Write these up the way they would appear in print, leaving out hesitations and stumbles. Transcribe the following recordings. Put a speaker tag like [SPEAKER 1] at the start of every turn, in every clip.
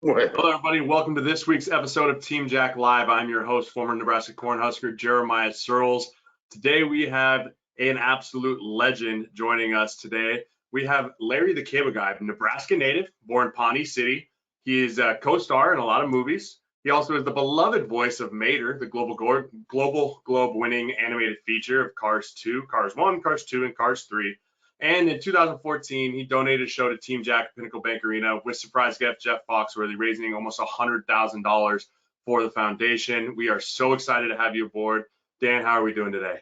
[SPEAKER 1] Hello, everybody. Welcome to this week's episode of Team Jack Live. I'm your host, former Nebraska Cornhusker Jeremiah Sirles. Today, we have an absolute legend joining us today. We have Larry the Cable Guy, Nebraska native, born Pawnee City. He is a co-star in a lot of movies. He also is the beloved voice of Mater, the Global Globe-winning animated feature of Cars 2, Cars 1, Cars 2, and Cars 3. And in 2014, he donated a show to Team Jack at Pinnacle Bank Arena with surprise guest Jeff Foxworthy, raising almost $100,000 for the foundation. We are so excited to have you aboard. Dan, how are we doing today?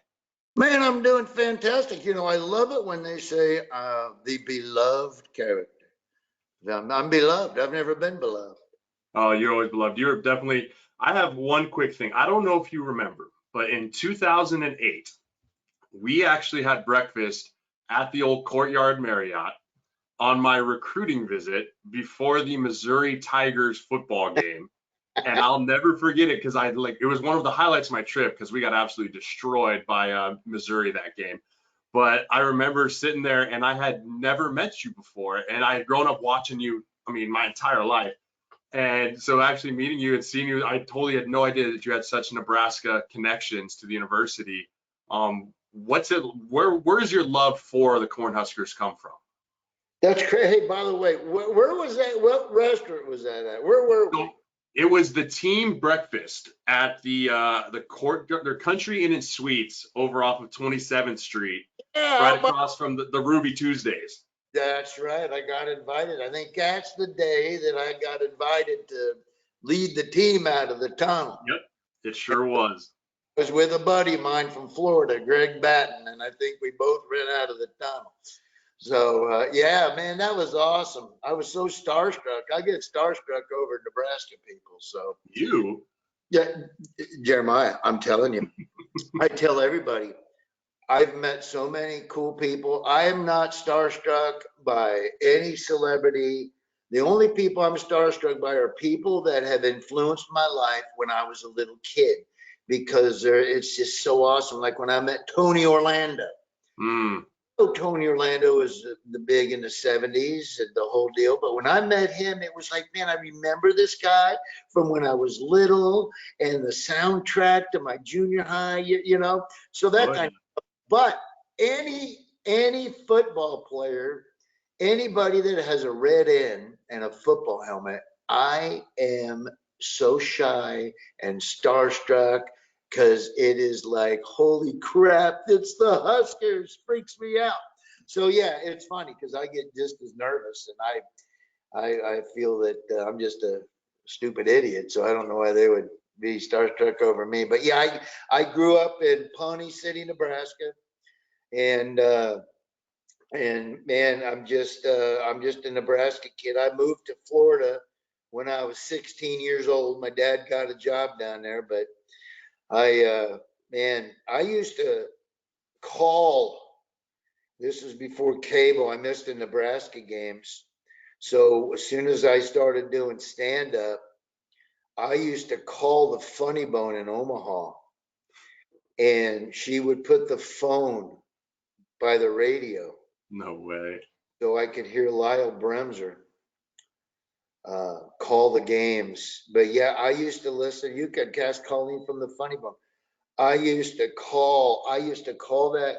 [SPEAKER 2] Man, I'm doing fantastic. You know, I love it when they say the beloved character. I'm beloved. I've never been beloved.
[SPEAKER 1] Oh, you're always beloved. You're definitely. I have one quick thing. I don't know if you remember, but in 2008, we actually had breakfast at the old Courtyard Marriott on my recruiting visit before the Missouri Tigers football game. And I'll never forget it because it was one of the highlights of my trip because we got absolutely destroyed by Missouri that game. But I remember sitting there and I had never met you before, and I had grown up watching you, my entire life. And so actually meeting you and seeing you, I totally had no idea that you had such Nebraska connections to the university. Where does your love for the Cornhuskers come from?
[SPEAKER 2] That's great. Hey, by the way, where was that? What restaurant was that at? Where were we?
[SPEAKER 1] It was the team breakfast at their Country Inn and Suites over off of 27th Street, right across from the Ruby Tuesdays.
[SPEAKER 2] That's right. I got invited. I think that's the day that I got invited to lead the team out of the tunnel.
[SPEAKER 1] Yep, it sure was.
[SPEAKER 2] I was with a buddy of mine from Florida, Greg Batten, and I think we both ran out of the tunnel. So, yeah, man, that was awesome. I was so starstruck. I get starstruck over Nebraska people. So
[SPEAKER 1] you?
[SPEAKER 2] Yeah, Jeremiah, I'm telling you, I tell everybody, I've met so many cool people. I am not starstruck by any celebrity. The only people I'm starstruck by are people that have influenced my life when I was a little kid, because it's just so awesome. Like when I met Tony Orlando. Tony Orlando was the big in the 70s and the whole deal. But when I met him, it was like, man, I remember this guy from when I was little and the soundtrack to my junior high, you know, so that kind of. But any football player, anybody that has a red N and a football helmet, I am so shy and starstruck because it is like, holy crap, it's the Huskers, freaks me out. So yeah, it's funny because I get just as nervous, and I feel that I'm just a stupid idiot, so I don't know why they would be starstruck over me. But yeah, I grew up in Pawnee City, Nebraska, and man, I'm just a Nebraska kid. I moved to Florida when I was 16 years old. My dad got a job down there, but I used to call. This was before cable. I missed the Nebraska games. So as soon as I started doing stand-up, I used to call the Funny Bone in Omaha, and she would put the phone by the radio.
[SPEAKER 1] No way.
[SPEAKER 2] So I could hear Lyle Bremser call the games. But yeah, I used to listen. You could cast Colleen from the Funny Bone. I used to call that.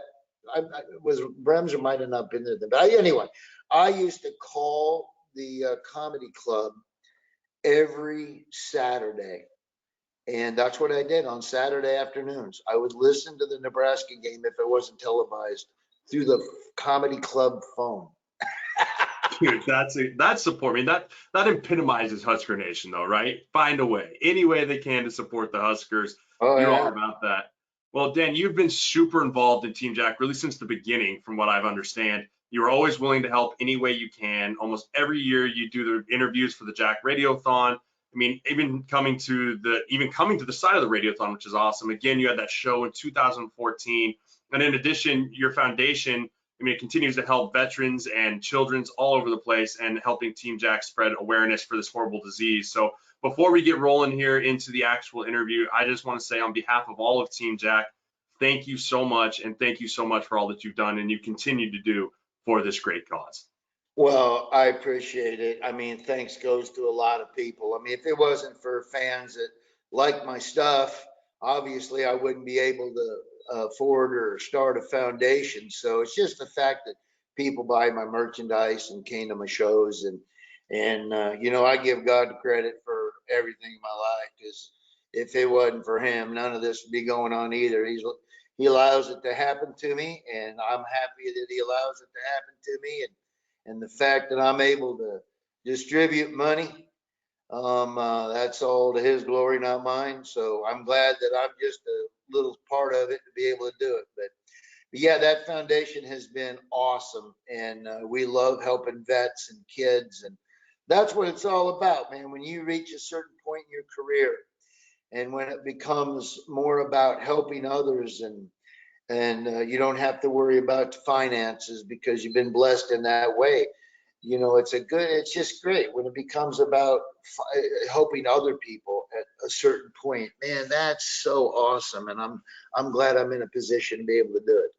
[SPEAKER 2] Was Bremser might have not been there. But anyway, I used to call the comedy club every Saturday. And that's what I did on Saturday afternoons. I would listen to the Nebraska game if it wasn't televised through the comedy club phone.
[SPEAKER 1] Dude, that's support. That epitomizes Husker Nation, though, right? Find a way, any way they can to support the Huskers.
[SPEAKER 2] Oh,
[SPEAKER 1] You're
[SPEAKER 2] yeah.
[SPEAKER 1] all about that. Well, Dan, you've been super involved in Team Jack really since the beginning, from what I've understand. You're always willing to help any way you can. Almost every year you do the interviews for the Jack Radiothon. Even coming to the side of the Radiothon, which is awesome. Again, you had that show in 2014. And in addition, your foundation, it continues to help veterans and children's all over the place and helping Team Jack spread awareness for this horrible disease. So before we get rolling here into the actual interview, I just want to say on behalf of all of Team Jack, thank you so much. And thank you so much for all that you've done and you continue to do for this great cause.
[SPEAKER 2] Well, I appreciate it. I mean, thanks goes to a lot of people. I mean, if it wasn't for fans that like my stuff, obviously I wouldn't be able to afford or start a foundation. So it's just the fact that people buy my merchandise and came to my shows, and I give God the credit for everything in my life, because if it wasn't for him, none of this would be going on either. He allows it to happen to me, and I'm happy that he allows it to happen to me. And the fact that I'm able to distribute money, that's all to his glory, not mine. So I'm glad that I'm just a little part of it to be able to do it. But yeah, that foundation has been awesome, and we love helping vets and kids, and that's what it's all about, man. When you reach a certain point in your career, and when it becomes more about helping others, and you don't have to worry about finances because you've been blessed in that way. It's just great when it becomes about helping other people at a certain point. Man, that's so awesome, and I'm glad I'm in a position to be able to do it.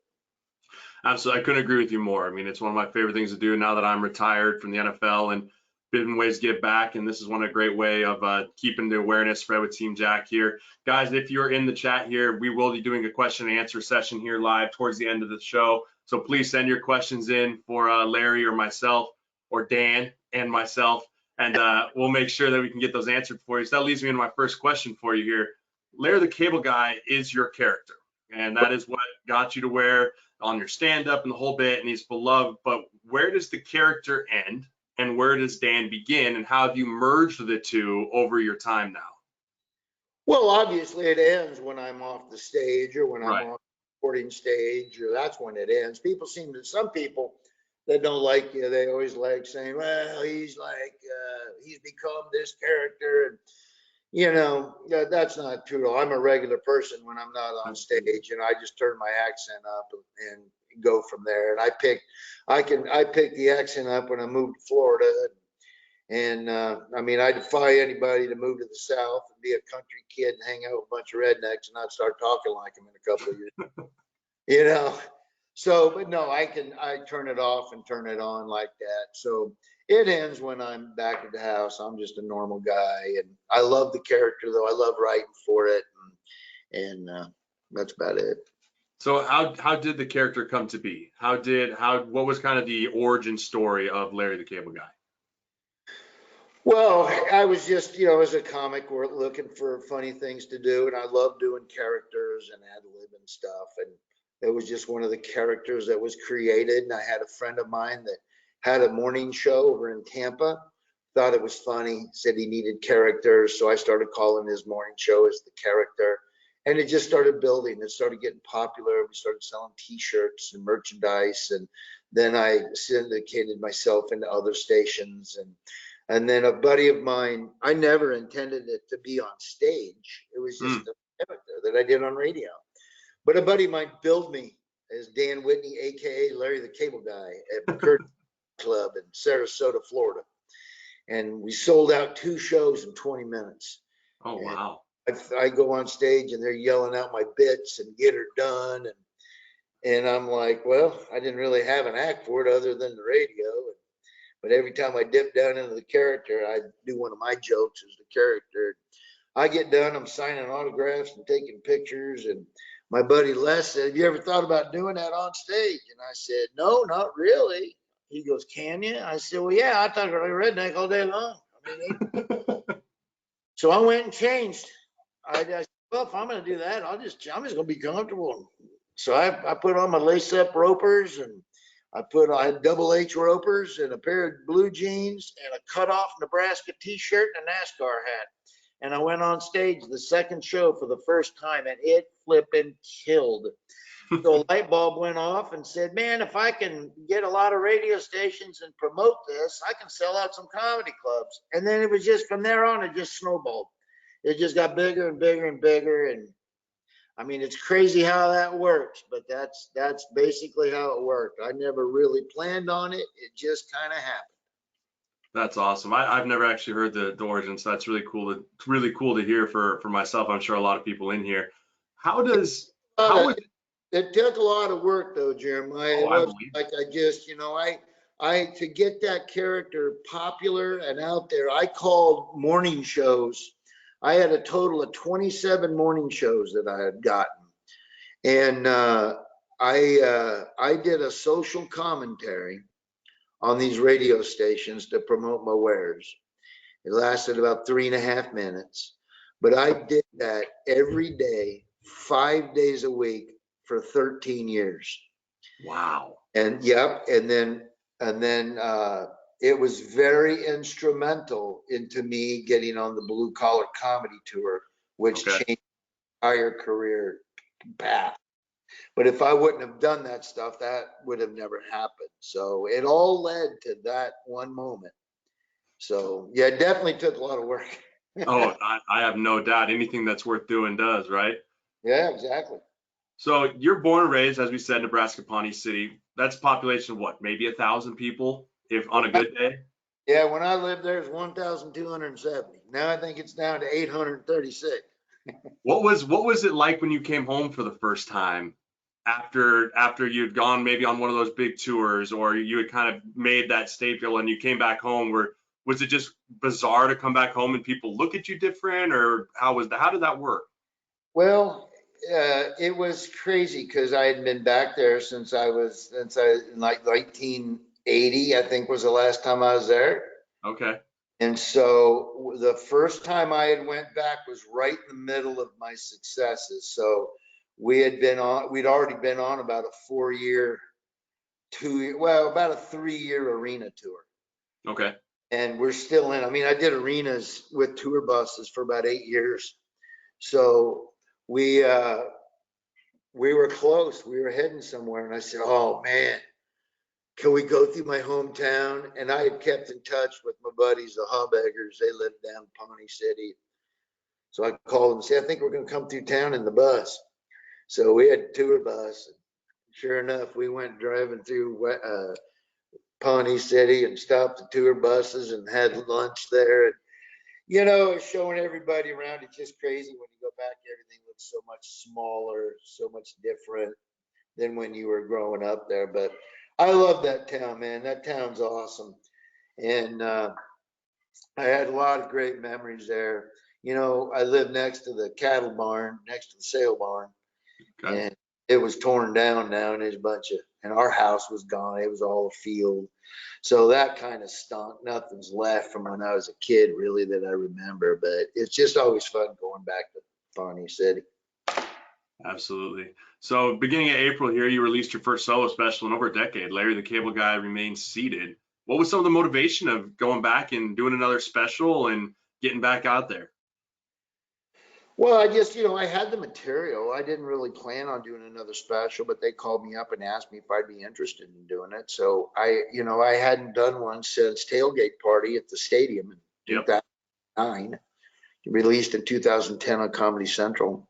[SPEAKER 1] Absolutely. I couldn't agree with you more. I mean, it's one of my favorite things to do now that I'm retired from the NFL and been ways to give back. And this is one a great way of keeping the awareness spread with Team Jack here. Guys, if you're in the chat here, we will be doing a question and answer session here live towards the end of the show. So please send your questions in for Larry or myself or Dan and myself, and we'll make sure that we can get those answered for you. So that leads me into my first question for you here. Larry the Cable Guy is your character, and that is what got you to where on your stand-up and the whole bit, and he's beloved. But where does the character end, and where does Dan begin, and how have you merged the two over your time now?
[SPEAKER 2] Well, obviously it ends when I'm off the stage, or when I'm
[SPEAKER 1] Right.
[SPEAKER 2] on the recording stage, or that's when it ends. Some people that don't like you, they always like saying, well, he's become this character. And that's not true. I'm a regular person when I'm not on stage, and I just turn my accent up and go from there. And I pick the accent up when I moved to Florida. And I mean, I defy anybody to move to the South and be a country kid and hang out with a bunch of rednecks and not start talking like them in a couple of years. you know. So, but no, I turn it off and turn it on like that. So it ends when I'm back at the house. I'm just a normal guy, and I love the character though. I love writing for it, and that's about it.
[SPEAKER 1] So how did the character come to be? What was kind of the origin story of Larry the Cable Guy?
[SPEAKER 2] Well, I was just, as a comic, we're looking for funny things to do, and I love doing characters and ad lib and stuff. And it was just one of the characters that was created. And I had a friend of mine that had a morning show over in Tampa, thought it was funny, said he needed characters. So I started calling his morning show as the character. And it just started building. It started getting popular. We started selling T-shirts and merchandise. And then I syndicated myself into other stations. And then a buddy of mine, I never intended it to be on stage. It was just a character that I did on radio. But a buddy of mine billed me as Dan Whitney, AKA Larry the Cable Guy, at McCurdy Club in Sarasota, Florida. And we sold out 2 shows in 20 minutes.
[SPEAKER 1] Oh,
[SPEAKER 2] and
[SPEAKER 1] wow.
[SPEAKER 2] I go on stage and they're yelling out my bits and get her done. And I'm like, well, I didn't really have an act for it other than the radio. But every time I dip down into the character, I do one of my jokes as the character. I get done, I'm signing autographs and taking pictures. And my buddy Les said, have you ever thought about doing that on stage? And I said, no, not really. He goes, can you? I said, well, yeah, I talk like a redneck all day long. So I went and changed. I said, well, if I'm going to do that, I'm just going to be comfortable. So I put on my lace-up ropers, and I had double H ropers and a pair of blue jeans and a cut-off Nebraska T-shirt and a NASCAR hat. And I went on stage the second show for the first time, and it flipping killed. So a light bulb went off and said, man, if I can get a lot of radio stations and promote this, I can sell out some comedy clubs. And then it was just from there on, it just snowballed. It just got bigger and bigger and bigger. And I mean, it's crazy how that works, but that's basically how it worked. I never really planned on it. It just kind of happened.
[SPEAKER 1] That's awesome. I've never actually heard the origin, so that's really cool to hear for myself. I'm sure a lot of people in here. It
[SPEAKER 2] took a lot of work though, Jeremiah.
[SPEAKER 1] Oh,
[SPEAKER 2] It
[SPEAKER 1] I
[SPEAKER 2] wasn't
[SPEAKER 1] believe.
[SPEAKER 2] like I just, to get that character popular and out there, I called morning shows. I had a total of 27 morning shows that I had gotten. And I did a social commentary on these radio stations to promote my wares. It lasted about 3.5 minutes, but I did that every day, 5 days a week for 13 years.
[SPEAKER 1] Wow.
[SPEAKER 2] And yep, and then it was very instrumental into me getting on the Blue Collar Comedy Tour, which changed my entire career path. But if I wouldn't have done that stuff, that would have never happened. So it all led to that one moment. So yeah, it definitely took a lot of work.
[SPEAKER 1] Oh, I have no doubt. Anything that's worth doing does, right?
[SPEAKER 2] Yeah, exactly.
[SPEAKER 1] So you're born and raised, as we said, Nebraska, Pawnee City. That's a population of what, maybe 1,000 people, if on a good day?
[SPEAKER 2] Yeah, when I lived there, it was 1,270. Now I think it's down to 836.
[SPEAKER 1] What was it like when you came home for the first time after you'd gone maybe on one of those big tours, or you had kind of made that staple and you came back home? Was it just bizarre to come back home and people look at you different, or how did that work?
[SPEAKER 2] Well, it was crazy because I had been back there since I in like 1980, I think was the last time I was there.
[SPEAKER 1] Okay.
[SPEAKER 2] And so the first time I had went back was right in the middle of my successes. So we'd already been on about a 4-year, about a 3-year arena tour.
[SPEAKER 1] Okay.
[SPEAKER 2] And we're still in. I mean, I did arenas with tour buses for about 8 years. So we were close. We were heading somewhere, and I said, "Oh man, can we go through my hometown?" And I had kept in touch with my buddies, the Hobbeggers. They lived down in Pawnee City. So I called them and said, "I think we're going to come through town in the bus." So we had a tour bus. And sure enough, we went driving through Pawnee City and stopped the tour buses and had lunch there. And, showing everybody around. It's just crazy when you go back, everything looks so much smaller, so much different than when you were growing up there. But I love that town, man. That town's awesome. And I had a lot of great memories there. I lived next to the cattle barn, next to the sale barn.
[SPEAKER 1] Okay.
[SPEAKER 2] And it was torn down now, and there's a bunch of, and our house was gone. It was all a field. So that kind of stunk. Nothing's left from when I was a kid, really, that I remember. But it's just always fun going back to Pawnee City.
[SPEAKER 1] Absolutely. So beginning of April here, you released your first solo special in over a decade. Larry the Cable Guy Remains Seated. What was some of the motivation of going back and doing another special and getting back out there?
[SPEAKER 2] Well, I just, I had the material. I didn't really plan on doing another special, but they called me up and asked me if I'd be interested in doing it. So I hadn't done one since Tailgate Party at the stadium in 2009. Released in 2010 on Comedy Central.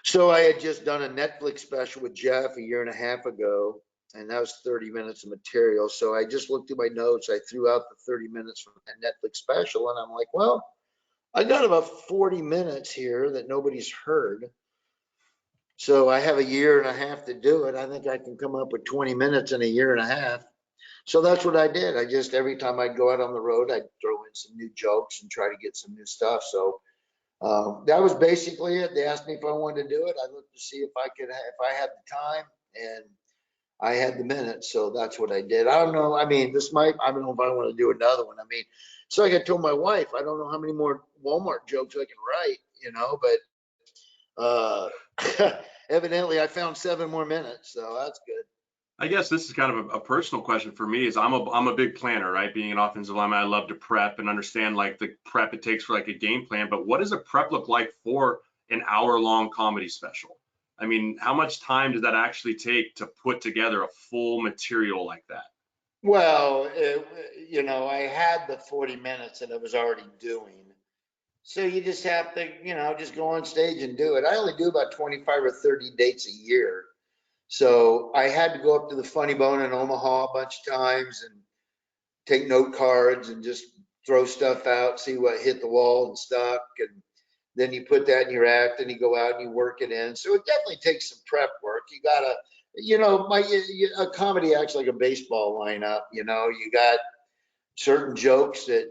[SPEAKER 2] So I had just done a Netflix special with Jeff a year and a half ago, and that was 30 minutes of material. So I just looked at my notes. I threw out the 30 minutes from that Netflix special, and I'm like, well, I got about 40 minutes here that nobody's heard. So I have a year and a half to do it. I think I can come up with 20 minutes in a year and a half. So that's what I did. I just, every time I'd go out on the road, I'd throw in some new jokes and try to get some new stuff. So that was basically it. They asked me if I wanted to do it. I looked to see if I had the time, and I had the minutes. So that's what I did. I don't know. I mean, I don't know if I want to do another one. I mean, so like I told my wife, I don't know how many more Walmart jokes I can write, but evidently I found 7 more minutes. So that's good.
[SPEAKER 1] I guess this is kind of a personal question for me. Is I'm a big planner, right? Being an offensive lineman, I love to prep and understand like the prep it takes for like a game plan. But what does a prep look like for an hour-long comedy special? I mean, how much time does that actually take to put together a full material like that?
[SPEAKER 2] Well, I had the 40 minutes that I was already doing. So you just have to, just go on stage and do it. I only do about 25 or 30 dates a year. So I had to go up to the Funny Bone in Omaha a bunch of times and take note cards and just throw stuff out, see what hit the wall and stuck. And then you put that in your act and you go out and you work it in. So it definitely takes some prep work. You got to you know, a comedy acts like a baseball lineup. You know, you got certain jokes that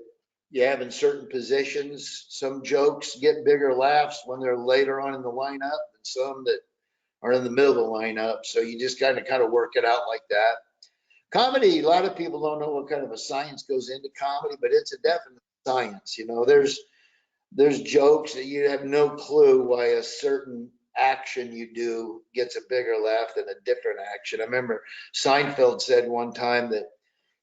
[SPEAKER 2] you have in certain positions. Some jokes get bigger laughs when they're later on in the lineup, and some that are in the middle of the lineup. So you just kind of work it out like that. Comedy, a lot of people don't know what kind of a science goes into comedy, but it's a definite science. You know, there's jokes that you have no clue why a certain action you do gets a bigger laugh than a different action. I remember Seinfeld said one time that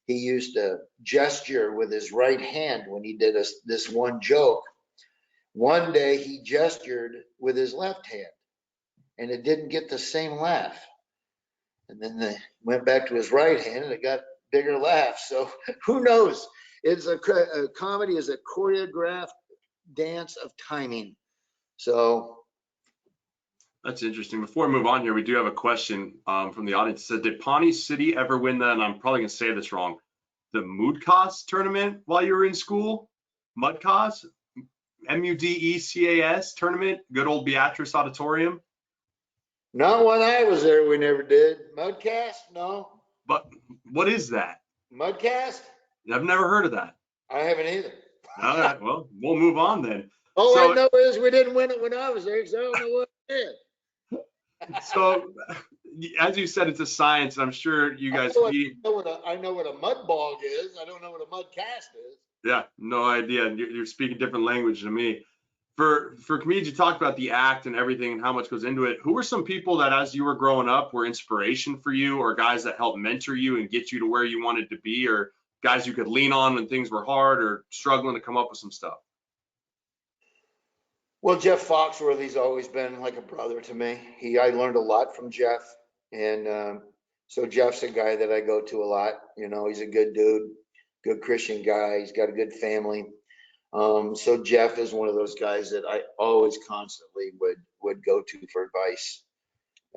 [SPEAKER 2] he used to gesture with his right hand when he did this one joke. One day he gestured with his left hand and it didn't get the same laugh. And then they went back to his right hand and it got bigger laughs. So who knows? It's a comedy is a choreographed dance of timing. So
[SPEAKER 1] That's interesting. Before we move on here, we do have a question from the audience. It said, did Pawnee City ever win the, and I'm probably gonna say this wrong, the Mudcas tournament while you were in school? Mudcas? MUDECAS tournament? Good old Beatrice Auditorium?
[SPEAKER 2] not when I was there, we never did. Mudcast? No.
[SPEAKER 1] But what is that?
[SPEAKER 2] Mudcast?
[SPEAKER 1] I've never heard of that.
[SPEAKER 2] I haven't either.
[SPEAKER 1] All right, well, we'll move on then.
[SPEAKER 2] All
[SPEAKER 1] So-
[SPEAKER 2] I know is we didn't win it when I was there, because I don't know what it is.
[SPEAKER 1] So, as you said, it's a science, and I'm sure you guys.
[SPEAKER 2] I know what a mud bog is. I don't know what a mud cast is.
[SPEAKER 1] Yeah, no idea. You're speaking different language to me. For comedians, you talked about the act and everything and how much goes into it. Who were some people that, as you were growing up, were inspiration for you, or guys that helped mentor you and get you to where you wanted to be, or guys you could lean on when things were hard or struggling to come up with some stuff?
[SPEAKER 2] Well, Jeff Foxworthy's always been like a brother to me. I learned a lot from Jeff, and so Jeff's a guy that I go to a lot. You know, he's a good dude, good Christian guy. He's got a good family. So Jeff is one of those guys that I always constantly would go to for advice,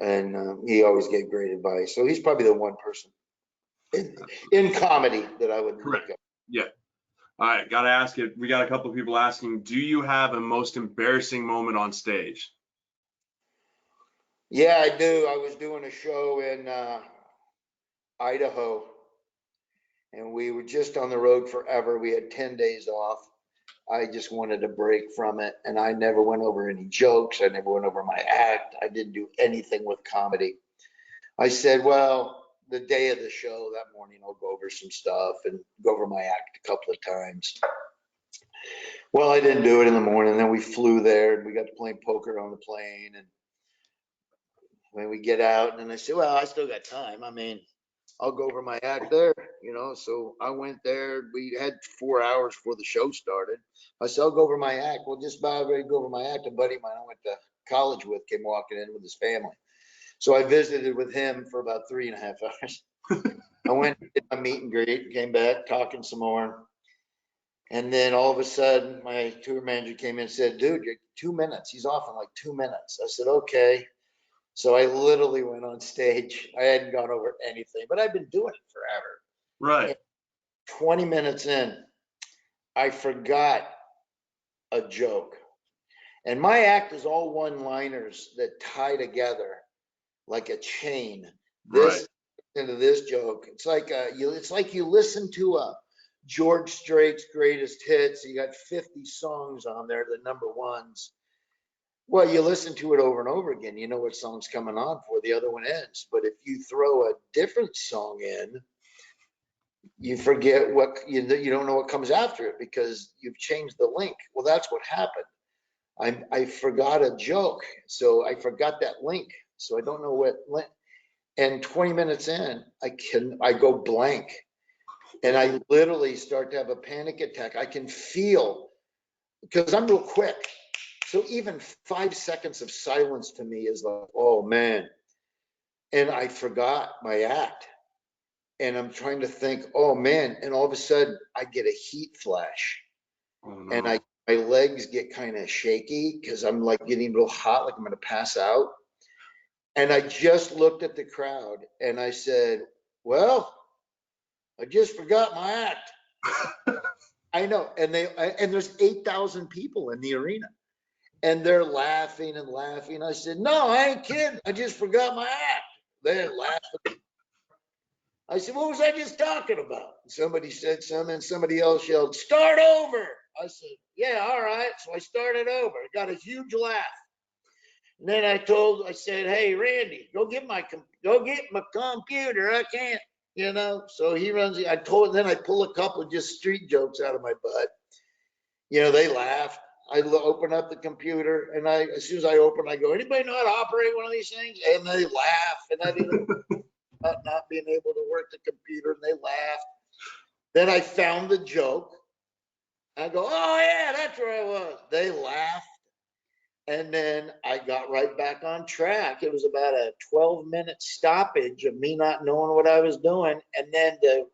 [SPEAKER 2] and he always gave great advice. So he's probably the one person in comedy that I would look at.
[SPEAKER 1] Yeah. All right, gotta ask it. We got a couple of people asking, do you have a most embarrassing moment on stage?
[SPEAKER 2] Yeah, I do. I was doing a show in Idaho, and we were just on the road forever. We had 10 days off. I just wanted a break from it, and I never went over any jokes. I never went over my act. I didn't do anything with comedy. I said, well, the day of the show that morning, I'll go over some stuff and go over my act a couple of times. Well, I didn't do it in the morning. Then we flew there and we got to playing poker on the plane. And when we get out, and I said, well, I still got time. I mean, I'll go over my act there, you know. So I went there. We had 4 hours before the show started. I said, I'll go over my act. Well, just about ready to go over my act. A buddy of mine I went to college with came walking in with his family. So I visited with him for about 3.5 hours. I went, did my meet and greet, came back, talking some more. And then all of a sudden, my tour manager came in and said, dude, you're 2 minutes. He's off in like 2 minutes. I said, okay. So I literally went on stage. I hadn't gone over anything, but I've been doing it forever.
[SPEAKER 1] Right.
[SPEAKER 2] And 20 minutes in, I forgot a joke. And my act is all one-liners that tie together like a chain. This into this joke. It's like you listen to a George Strait's greatest hits. You got 50 songs on there, the number ones. Well, you listen to it over and over again. You know what song's coming on before the other one ends. But if you throw a different song in, you forget what you don't know what comes after it because you've changed the link. Well, that's what happened. I forgot a joke, so I forgot that link. So I don't know what link. And 20 minutes in, I go blank, and I literally start to have a panic attack. I can feel, because I'm real quick. So even 5 seconds of silence to me is like, oh man. And I forgot my act. And I'm trying to think, oh man. And all of a sudden I get a heat flash.
[SPEAKER 1] Oh, no.
[SPEAKER 2] And my legs get kind of shaky because I'm like getting real hot, like I'm gonna pass out. And I just looked at the crowd and I said, well, I just forgot my act. I know. And there's 8,000 people in the arena. And they're laughing and laughing. I said, no, I ain't kidding. I just forgot my act. They're laughing. I said, what was I just talking about? Somebody said something, and somebody else yelled, start over. I said, yeah, all right. So I started over. I got a huge laugh. And then I said, hey, Randy, go get my computer. I can't, So he runs. Then I pull a couple of just street jokes out of my butt. They laughed. I open up the computer, and as soon as I open, I go, anybody know how to operate one of these things? And they laugh, and I didn't not being able to work the computer, and they laughed. Then I found the joke. I go, oh yeah, that's where I was. They laughed. And then I got right back on track. It was about a 12-minute stoppage of me not knowing what I was doing. And then the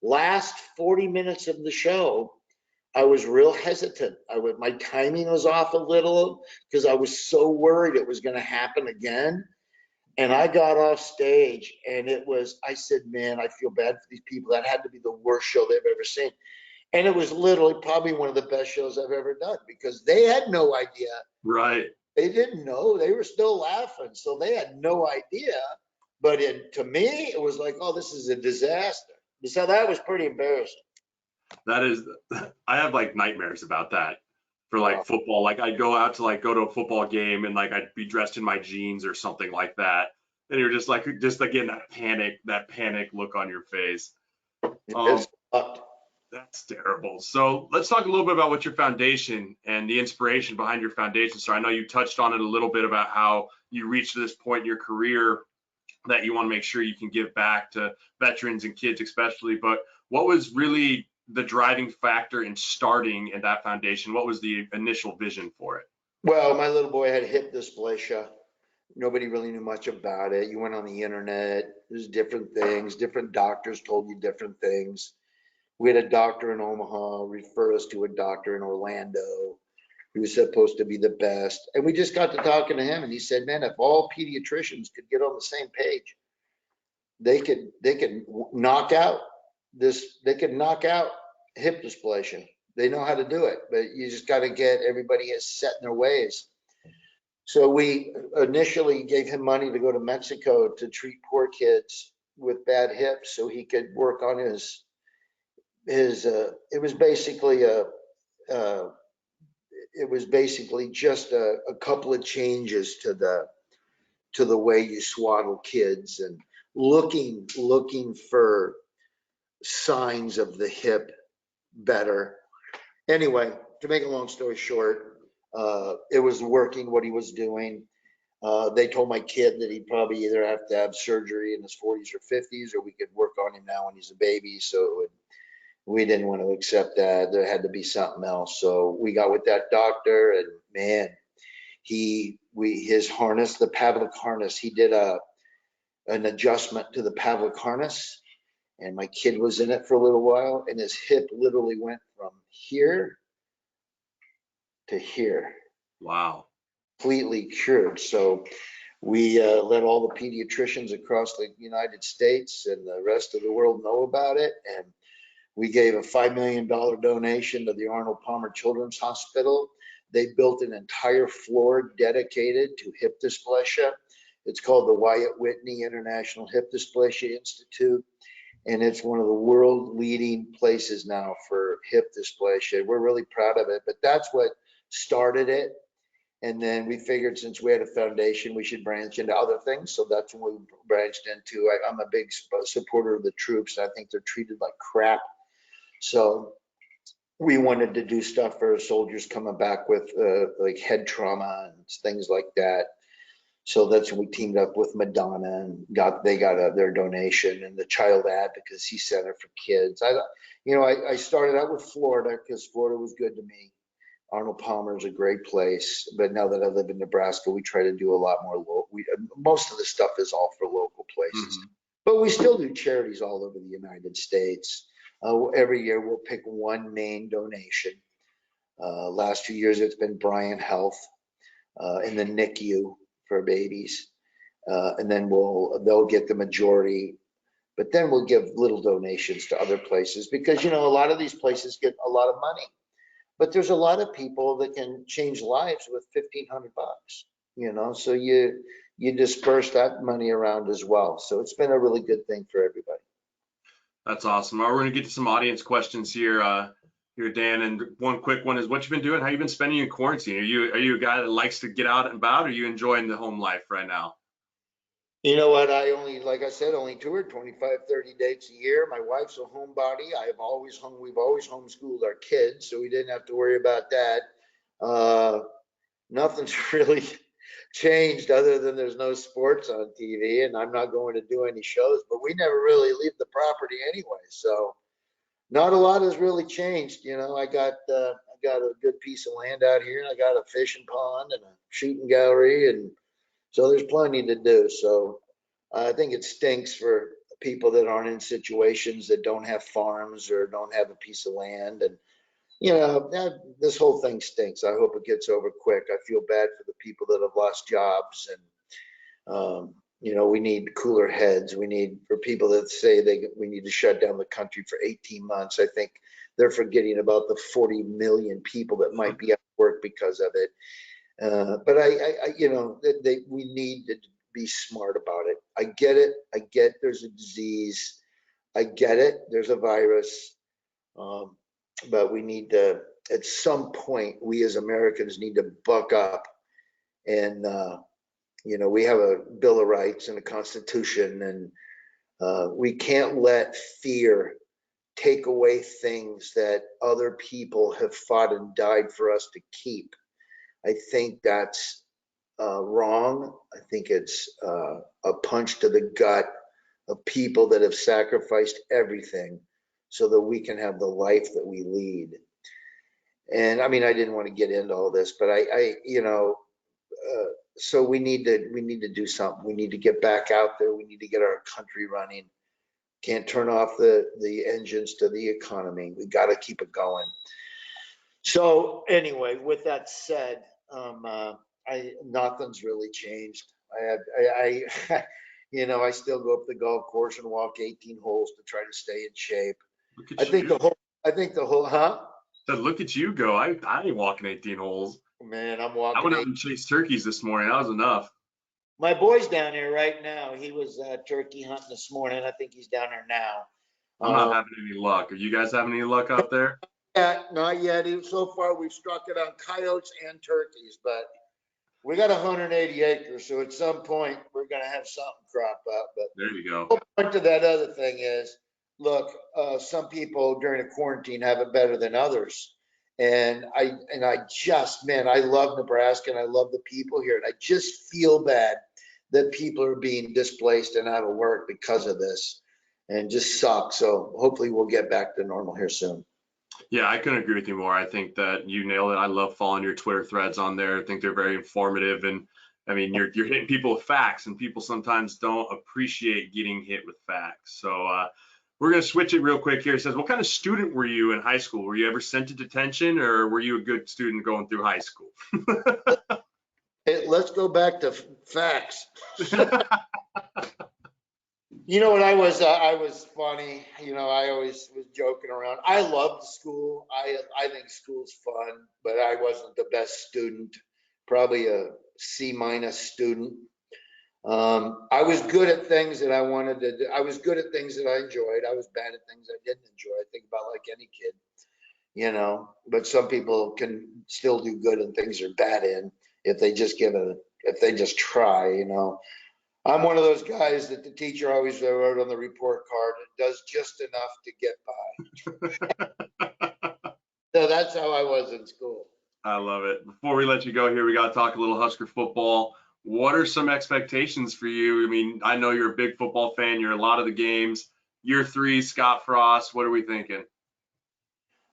[SPEAKER 2] last 40 minutes of the show, I was real hesitant. My timing was off a little because I was so worried it was going to happen again. And I got off stage, and I said, man, I feel bad for these people. That had to be the worst show they've ever seen. And it was literally probably one of the best shows I've ever done because they had no idea.
[SPEAKER 1] Right.
[SPEAKER 2] They didn't know. They were still laughing. So they had no idea. But to me, it was like, oh, this is a disaster. So that was pretty embarrassing.
[SPEAKER 1] That is, I have like nightmares about that for like football. Like I'd go out to go to a football game and like I'd be dressed in my jeans or something like that. And you're just getting that panic look on your face. That's terrible. So let's talk a little bit about what your foundation and the inspiration behind your foundation. So I know you touched on it a little bit about how you reached this point in your career that you want to make sure you can give back to veterans and kids especially. But what was really the driving factor in starting in that foundation? What was the initial vision for it?
[SPEAKER 2] Well, my little boy had hip dysplasia. Nobody really knew much about it. You went on the internet, there's different things, different doctors told you different things. We had a doctor in Omaha refer us to a doctor in Orlando who was supposed to be the best. And we just got to talking to him, and he said, man, if all pediatricians could get on the same page, they could knock out hip dysplasia. They know how to do it, but you just got to get everybody set in their ways. So we initially gave him money to go to Mexico to treat poor kids with bad hips so he could work on his it was basically just a couple of changes to the way you swaddle kids and looking for signs of the hip better. Anyway, to make a long story short, it was working what he was doing. They told my kid that he'd probably either have to have surgery in his 40s or 50s, or we could work on him now when he's a baby. So we didn't want to accept that. There had to be something else. So we got with that doctor, and man, his harness, the Pavlik harness, he did an adjustment to the Pavlik harness, and my kid was in it for a little while, and his hip literally went from here to here.
[SPEAKER 1] Wow.
[SPEAKER 2] Completely cured. So we let all the pediatricians across the United States and the rest of the world know about it, and we gave a $5 million donation to the Arnold Palmer Children's Hospital. They built an entire floor dedicated to hip dysplasia. It's called the Wyatt Whitney International Hip Dysplasia Institute, and it's one of the world leading places now for hip dysplasia. We're really proud of it, but that's what started it. And then we figured since we had a foundation, we should branch into other things. So that's when we branched into, I'm a big supporter of the troops. I think they're treated like crap. So we wanted to do stuff for soldiers coming back with like head trauma and things like that. So that's when we teamed up with Madonna and they got their donation, and the Child Advocacy Center for Kids. I started out with Florida because Florida was good to me. Arnold Palmer is a great place, but now that I live in Nebraska, we try to do a lot more local. Most of the stuff is all for local places, but we still do charities all over the United States. Every year we'll pick one main donation. Last 2 years it's been Bryan Health in the NICU for babies, and then they'll get the majority, but then we'll give little donations to other places because a lot of these places get a lot of money. But there's a lot of people that can change lives with $1,500, so you you disperse that money around as well. So it's been a really good thing for everybody.
[SPEAKER 1] That's awesome. All right, we're gonna get to some audience questions here, Dan. And one quick one is, what you been doing? How you been spending in quarantine? Are you a guy that likes to get out and about? Or are you enjoying the home life right now?
[SPEAKER 2] You know what? Like I said, only toured 25, 30 dates a year. My wife's a homebody. We've always homeschooled our kids, so we didn't have to worry about that. Nothing's really changed other than there's no sports on TV, and I'm not going to do any shows, but we never really leave the property anyway. So not a lot has really changed. I got a good piece of land out here, and I got a fishing pond and a shooting gallery, and so there's plenty to do. So I think it stinks for people that aren't in situations that don't have farms or don't have a piece of land. And, this whole thing stinks. I hope it gets over quick. I feel bad for the people that have lost jobs. And, we need cooler heads. For people that say we need to shut down the country for 18 months. I think they're forgetting about the 40 million people that might be at work because of it. But we need to be smart about it. I get it. I get there's a disease. I get it. There's a virus. But we need to, at some point, we as Americans need to buck up. And, we have a Bill of Rights and a Constitution, and we can't let fear take away things that other people have fought and died for us to keep. I think that's wrong. I think it's a punch to the gut of people that have sacrificed everything so that we can have the life that we lead. And I mean, I didn't want to get into all this, but so we need to do something. We need to get back out there. We need to get our country running. Can't turn off the engines to the economy. We got to keep it going. So anyway, with that said, nothing's really changed. I still go up the golf course and walk 18 holes to try to stay in shape.
[SPEAKER 1] Look at you.
[SPEAKER 2] I think the whole, huh?
[SPEAKER 1] Said, look at you go. I ain't walking 18 holes.
[SPEAKER 2] Man, I'm
[SPEAKER 1] I
[SPEAKER 2] walking.
[SPEAKER 1] went out and chased turkeys this morning. That was enough.
[SPEAKER 2] My boy's down here right now. He was turkey hunting this morning. I think he's down there now.
[SPEAKER 1] I'm not having any luck. Are you guys having any luck out there?
[SPEAKER 2] Not yet. So far, we've struck it on coyotes and turkeys, but we got 180 acres, so at some point we're going to have something crop up. But
[SPEAKER 1] there you go.
[SPEAKER 2] The point to that other thing is, look, some people during a quarantine have it better than others. And I love Nebraska and I love the people here. And I just feel bad that people are being displaced and out of work because of this, and just sucks. So hopefully we'll get back to normal here soon.
[SPEAKER 1] Yeah, I couldn't agree with you more. I think that you nailed it. I love following your Twitter threads on there. I think they're very informative, and I mean, you're hitting people with facts, and people sometimes don't appreciate getting hit with facts. So we're gonna switch it real quick here. It says, what kind of student were you in high school? Were you ever sent to detention, or were you a good student going through high school?
[SPEAKER 2] Hey, let's go back to facts. You know what, I was funny. I always was joking around. I loved school. I think school's fun, but I wasn't the best student, probably a C- student. I was good at things that I wanted to do. I was good at things that I enjoyed. I was bad at things I didn't enjoy. I think about like any kid, but some people can still do good in things they're bad in if they just try. I'm one of those guys that the teacher always wrote on the report card, it does just enough to get by. So that's how I was in school.
[SPEAKER 1] I love it. Before we let you go here, we got to talk a little Husker football. What are some expectations for you? I mean, I know you're a big football fan. You're a lot of the games. Year 3, Scott Frost, what are we thinking?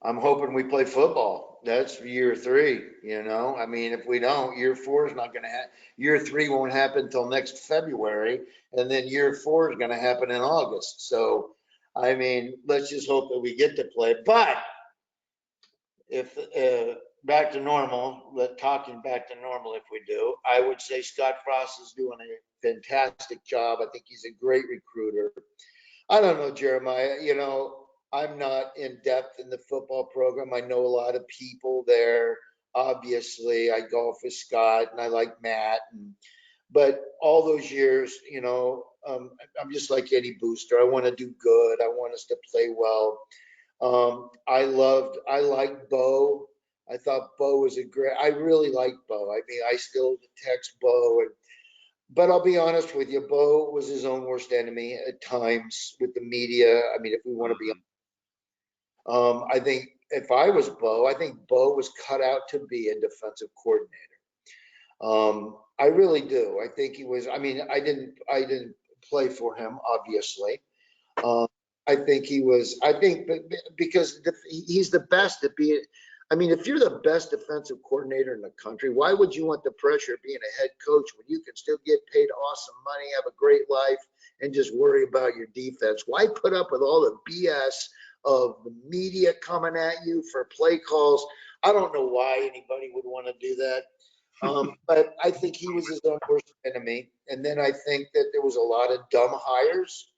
[SPEAKER 2] I'm hoping we play football. That's year 3, I mean, if we don't, year 4 is not going to happen. Year 3 won't happen until next February. And then year 4 is going to happen in August. So, I mean, let's just hope that we get to play. But if back to normal, talking back to normal, if we do, I would say Scott Frost is doing a fantastic job. I think he's a great recruiter. I don't know, Jeremiah, I'm not in depth in the football program. I know a lot of people there. Obviously, I golf with Scott and I like Matt. But all those years, I'm just like any booster. I want to do good. I want us to play well. I liked Bo. I thought Bo was I really liked Bo. I mean, I still text Bo, but I'll be honest with you, Bo was his own worst enemy at times with the media. I mean, if we want to be, I think if I was Bo, I think Bo was cut out to be a defensive coordinator. I really do. I think he was. I mean, I didn't play for him, obviously. I think he was. I think because he's the best at being. I mean, if you're the best defensive coordinator in the country, why would you want the pressure of being a head coach when you can still get paid awesome money, have a great life, and just worry about your defense? Why put up with all the BS of the media coming at you for play calls? I don't know why anybody would want to do that. But I think he was his own worst enemy. And then I think that there was a lot of dumb hires.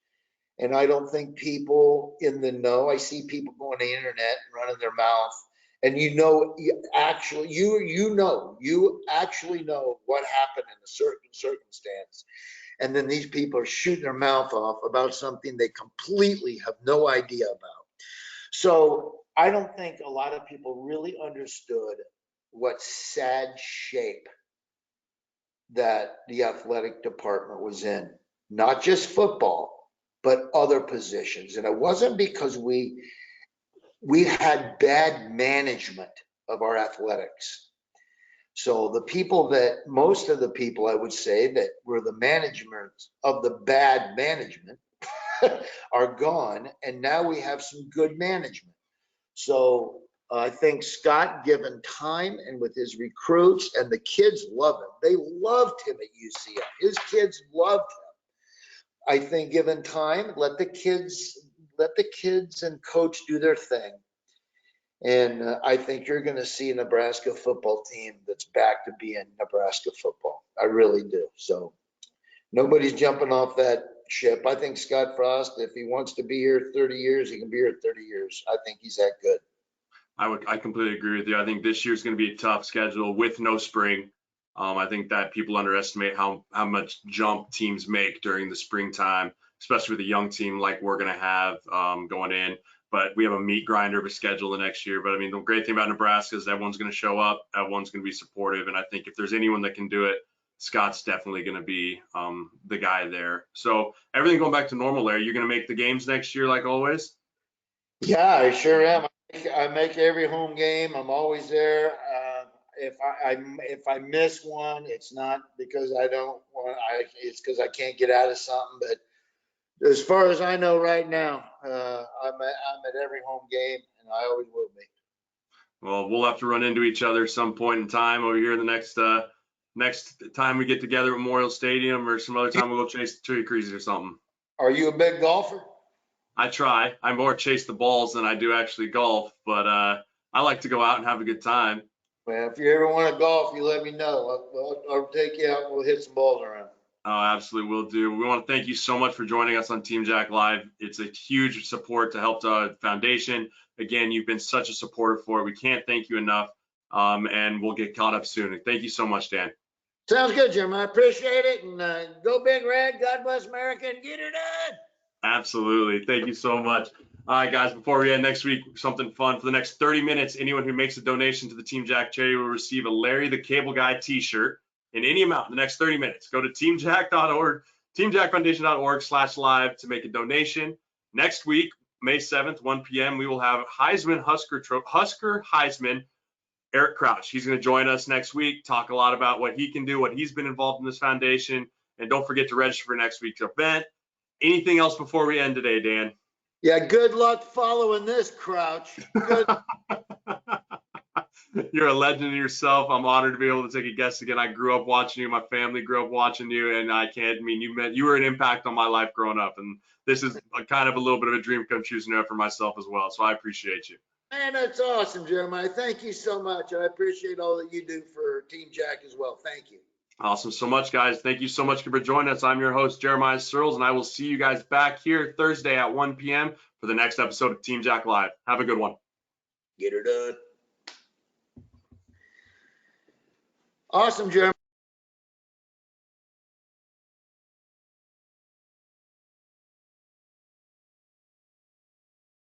[SPEAKER 2] And I don't think people in the know, I see people go on the internet and running their mouth. And you actually know what happened in a certain circumstance. And then these people are shooting their mouth off about something they completely have no idea about. So I don't think a lot of people really understood what sad shape that the athletic department was in, not just football, but other positions. And it wasn't because we had bad management of our athletics. So most of the people I would say that were the management of the bad management are gone. And now we have some good management. So I think Scott, given time and with his recruits, and the kids love him. They loved him at UCF. His kids loved him. I think given time, let the kids and coach do their thing. And I think you're going to see a Nebraska football team that's back to being Nebraska football. I really do. So nobody's jumping off that ship. I think Scott Frost, if he wants to be here 30 years, he can be here 30 years. I think he's that good.
[SPEAKER 1] I completely agree with you. I think this year's going to be a tough schedule with no spring. I think that people underestimate how much jump teams make during the springtime, especially with a young team like we're going to have going in. But we have a meat grinder of a schedule the next year. But I mean, the great thing about Nebraska is everyone's going to show up, everyone's going to be supportive, and I think if there's anyone that can do it, Scott's definitely going to be the guy there. So everything going back to normal, Larry. You're going to make the games next year like always?
[SPEAKER 2] Yeah, I sure am. I make every home game. I'm always there. If I miss one, it's not because I don't want. It's because I can't get out of something. But as far as I know right now, I'm at every home game, and I always will be.
[SPEAKER 1] Well, we'll have to run into each other some point in time over here the next time we get together at Memorial Stadium, or some other time we'll go chase tree creases or something.
[SPEAKER 2] Are you a big golfer?
[SPEAKER 1] I try. I more chase the balls than I do actually golf, but I like to go out and have a good time.
[SPEAKER 2] Well, if you ever want to golf, you let me know. I'll take you out and we'll hit some balls around.
[SPEAKER 1] Oh, absolutely will do. We want to thank you so much for joining us on Team Jack Live. It's a huge support to help the foundation. Again, you've been such a supporter for it. We can't thank you enough, and we'll get caught up soon. Thank you so much, Dan.
[SPEAKER 2] Sounds good, Jim. I appreciate it. And go Big Red. God bless America, and get her done.
[SPEAKER 1] Absolutely. Thank you so much. All right, guys, before we end next week, something fun. For the next 30 minutes, anyone who makes a donation to the Team Jack charity will receive a Larry the Cable Guy t-shirt in any amount in the next 30 minutes. Go to teamjack.org, teamjackfoundation.org/live to make a donation. Next week, May 7th, 1 p.m., we will have Husker Heisman, Eric Crouch. He's going to join us next week, talk a lot about what he can do, what he's been involved in this foundation. And don't forget to register for next week's event. Anything else before we end today, Dan?
[SPEAKER 2] Yeah, good luck following this, Crouch. Good.
[SPEAKER 1] You're a legend yourself. I'm honored to be able to take a guest again. I grew up watching you. My family grew up watching you, and you were an impact on my life growing up. And this is kind of a little bit of a dream come true for myself as well. So I appreciate you.
[SPEAKER 2] Man, that's awesome, Jeremiah. Thank you so much. I appreciate all that you do for Team Jack as well. Thank you.
[SPEAKER 1] Awesome so much, guys. Thank you so much for joining us. I'm your host, Jeremiah Sirles, and I will see you guys back here Thursday at 1 p.m. for the next episode of Team Jack Live. Have a good one.
[SPEAKER 2] Get her done. Awesome, Jeremiah.